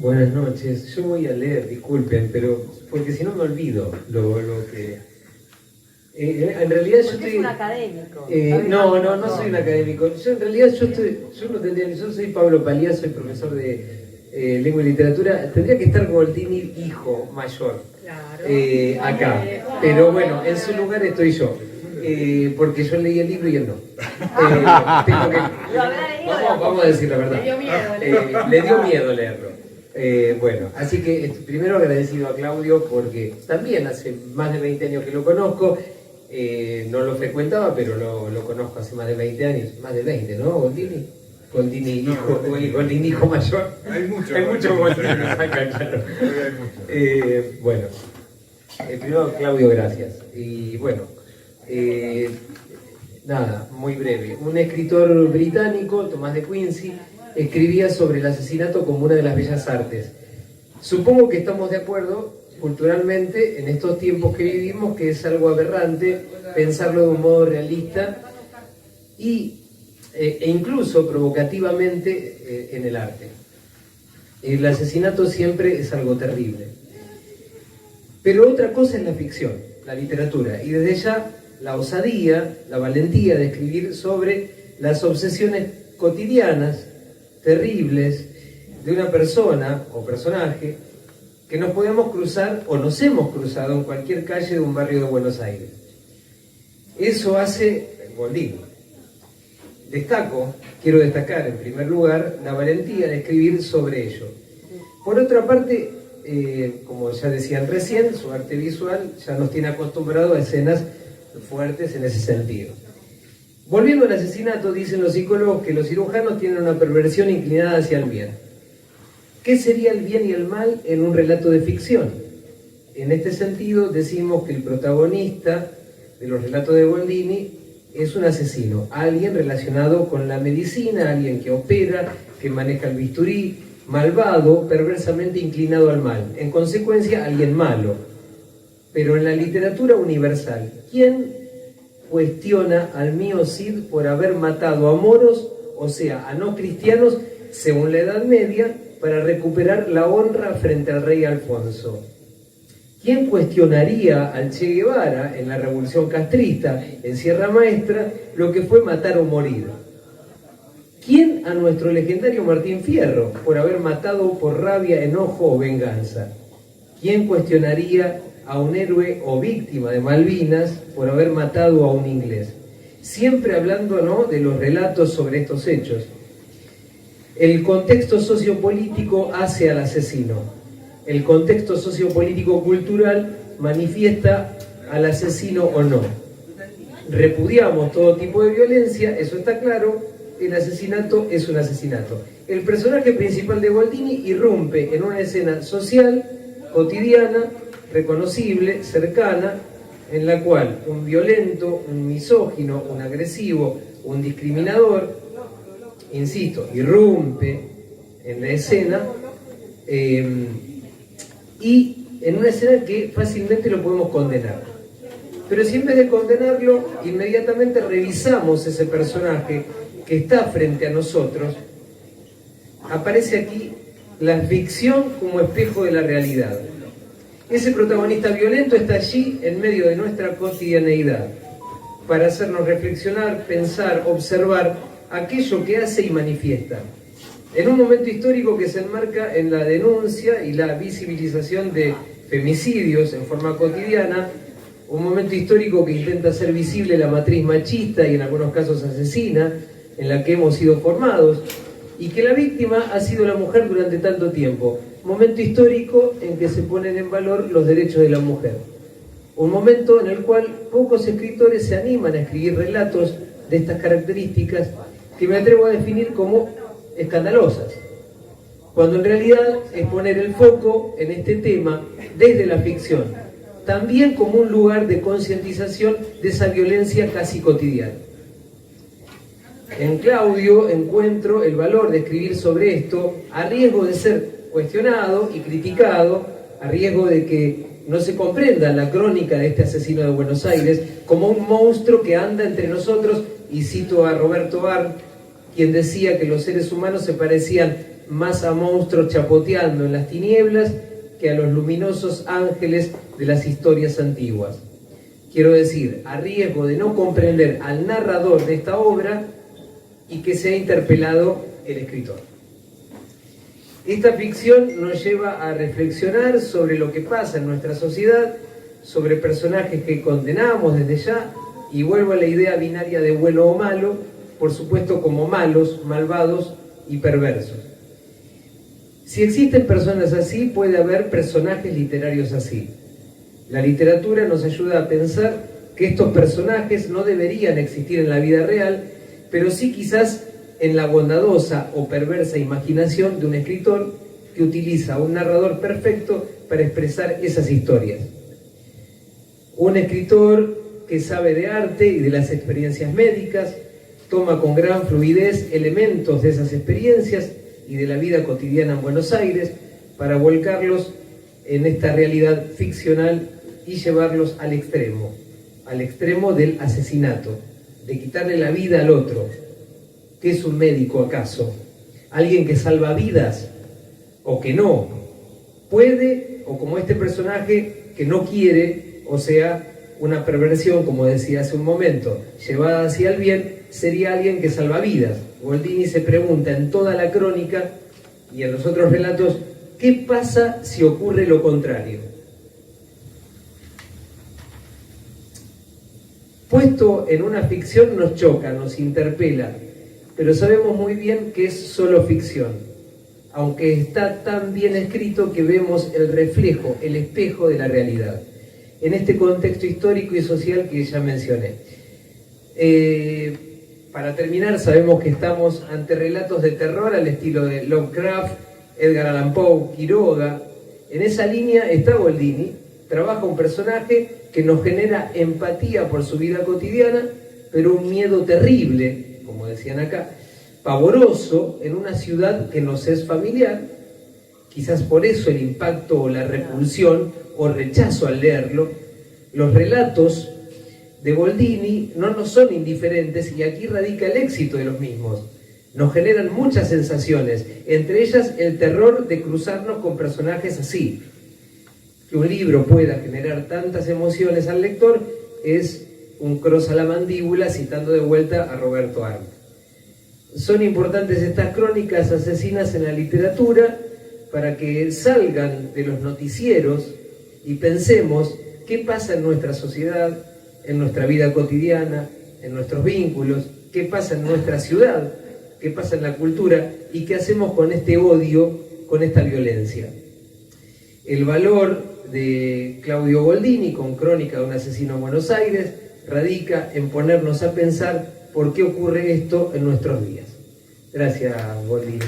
Buenas noches. Yo voy a leer, disculpen, pero porque si no me olvido lo que... en realidad yo estoy... es un académico. No soy un académico. Yo en realidad yo soy Pablo Palía, soy profesor de lengua y literatura. Tendría que estar Goldini, hijo mayor, acá. Pero bueno, en su lugar estoy yo. Porque yo leí el libro y él no. Tengo que, vamos a decir la verdad. Le dio miedo leerlo. Bueno, así que primero agradecido a Claudio porque también hace más de 20 años que lo conozco. No lo frecuentaba, pero lo conozco hace más de 20 años. Más de 20, ¿no, Goldini? Goldini hijo mayor. Hay mucho Goldini acá, claro. Bueno, primero Claudio, gracias. Y bueno, nada, muy breve. Un escritor británico, Tomás de Quincy, escribía sobre el asesinato como una de las bellas artes. Supongo que estamos de acuerdo culturalmente en estos tiempos que vivimos que es algo aberrante pensarlo de un modo realista e incluso provocativamente en el arte. El asesinato siempre es algo terrible. Pero otra cosa es la ficción, la literatura, y desde ya la osadía, la valentía de escribir sobre las obsesiones cotidianas, terribles, de una persona o personaje que nos podemos cruzar o nos hemos cruzado en cualquier calle de un barrio de Buenos Aires. Eso hace Goldini. Quiero destacar en primer lugar la valentía de escribir sobre ello. Por otra parte, como ya decían recién, su arte visual ya nos tiene acostumbrados a escenas fuertes en ese sentido. Volviendo al asesinato, dicen los psicólogos que los cirujanos tienen una perversión inclinada hacia el bien. ¿Qué sería el bien y el mal en un relato de ficción? En este sentido, decimos que el protagonista de los relatos de Goldini es un asesino, alguien relacionado con la medicina, alguien que opera, que maneja el bisturí, malvado, perversamente inclinado al mal. En consecuencia, alguien malo. Pero en la literatura universal, ¿quién cuestiona al mío Cid por haber matado a moros, o sea, a no cristianos, según la Edad Media, para recuperar la honra frente al rey Alfonso? ¿Quién cuestionaría al Che Guevara en la Revolución Castrista, en Sierra Maestra, lo que fue matar o morir? ¿Quién a nuestro legendario Martín Fierro por haber matado por rabia, enojo o venganza? ¿Quién cuestionaría a un héroe o víctima de Malvinas por haber matado a un inglés? Siempre hablando, ¿no?, de los relatos sobre estos hechos. El contexto sociopolítico hace al asesino. El contexto sociopolítico-cultural manifiesta al asesino o no. Repudiamos todo tipo de violencia, eso está claro. El asesinato es un asesinato. El personaje principal de Goldini irrumpe en una escena social, cotidiana, reconocible, cercana, en la cual un violento, un misógino, un agresivo, un discriminador, insisto, irrumpe en la escena y en una escena que fácilmente lo podemos condenar. Pero si en vez de condenarlo, inmediatamente revisamos ese personaje que está frente a nosotros, aparece aquí la ficción como espejo de la realidad. Ese protagonista violento está allí en medio de nuestra cotidianeidad, para hacernos reflexionar, pensar, observar aquello que hace y manifiesta. En un momento histórico que se enmarca en la denuncia y la visibilización de femicidios en forma cotidiana, un momento histórico que intenta hacer visible la matriz machista y en algunos casos asesina, en la que hemos sido formados, y que la víctima ha sido la mujer durante tanto tiempo. Momento histórico en que se ponen en valor los derechos de la mujer. Un momento en el cual pocos escritores se animan a escribir relatos de estas características que me atrevo a definir como escandalosas, cuando en realidad es poner el foco en este tema desde la ficción, también como un lugar de concientización de esa violencia casi cotidiana. En Claudio encuentro el valor de escribir sobre esto, a riesgo de ser cuestionado y criticado, a riesgo de que no se comprenda la crónica de este asesino de Buenos Aires como un monstruo que anda entre nosotros, y cito a Roberto Arlt, quien decía que los seres humanos se parecían más a monstruos chapoteando en las tinieblas que a los luminosos ángeles de las historias antiguas. Quiero decir, a riesgo de no comprender al narrador de esta obra y que sea interpelado el escritor. Esta ficción nos lleva a reflexionar sobre lo que pasa en nuestra sociedad, sobre personajes que condenamos desde ya, y vuelvo a la idea binaria de bueno o malo, por supuesto como malos, malvados y perversos. Si existen personas así, puede haber personajes literarios así. La literatura nos ayuda a pensar que estos personajes no deberían existir en la vida real, pero sí quizás en la bondadosa o perversa imaginación de un escritor que utiliza a un narrador perfecto para expresar esas historias. Un escritor que sabe de arte y de las experiencias médicas, toma con gran fluidez elementos de esas experiencias y de la vida cotidiana en Buenos Aires para volcarlos en esta realidad ficcional y llevarlos al extremo del asesinato, de quitarle la vida al otro. ¿Qué es un médico acaso? ¿Alguien que salva vidas? ¿O que no? Puede, o como este personaje que no quiere, o sea, una perversión, como decía hace un momento, llevada hacia el bien, sería alguien que salva vidas. Goldini se pregunta en toda la crónica y en los otros relatos, ¿qué pasa si ocurre lo contrario? Puesto en una ficción nos choca, nos interpela, pero sabemos muy bien que es solo ficción, aunque está tan bien escrito que vemos el reflejo, el espejo de la realidad, en este contexto histórico y social que ya mencioné. Para terminar, sabemos que estamos ante relatos de terror al estilo de Lovecraft, Edgar Allan Poe, Quiroga. En esa línea está Goldini, trabaja un personaje que nos genera empatía por su vida cotidiana, pero un miedo terrible, como decían acá, pavoroso en una ciudad que nos es familiar. Quizás por eso el impacto o la repulsión o rechazo al leerlo. Los relatos de Goldini no nos son indiferentes y aquí radica el éxito de los mismos. Nos generan muchas sensaciones, entre ellas el terror de cruzarnos con personajes así. Que un libro pueda generar tantas emociones al lector es un cross a la mandíbula, citando de vuelta a Roberto Arlt. Son importantes estas crónicas asesinas en la literatura para que salgan de los noticieros y pensemos qué pasa en nuestra sociedad, en nuestra vida cotidiana, en nuestros vínculos, qué pasa en nuestra ciudad, qué pasa en la cultura y qué hacemos con este odio, con esta violencia. El valor de Claudio Goldini con Crónica de un asesino en Buenos Aires radica en ponernos a pensar por qué ocurre esto en nuestros días. Gracias, Goldini.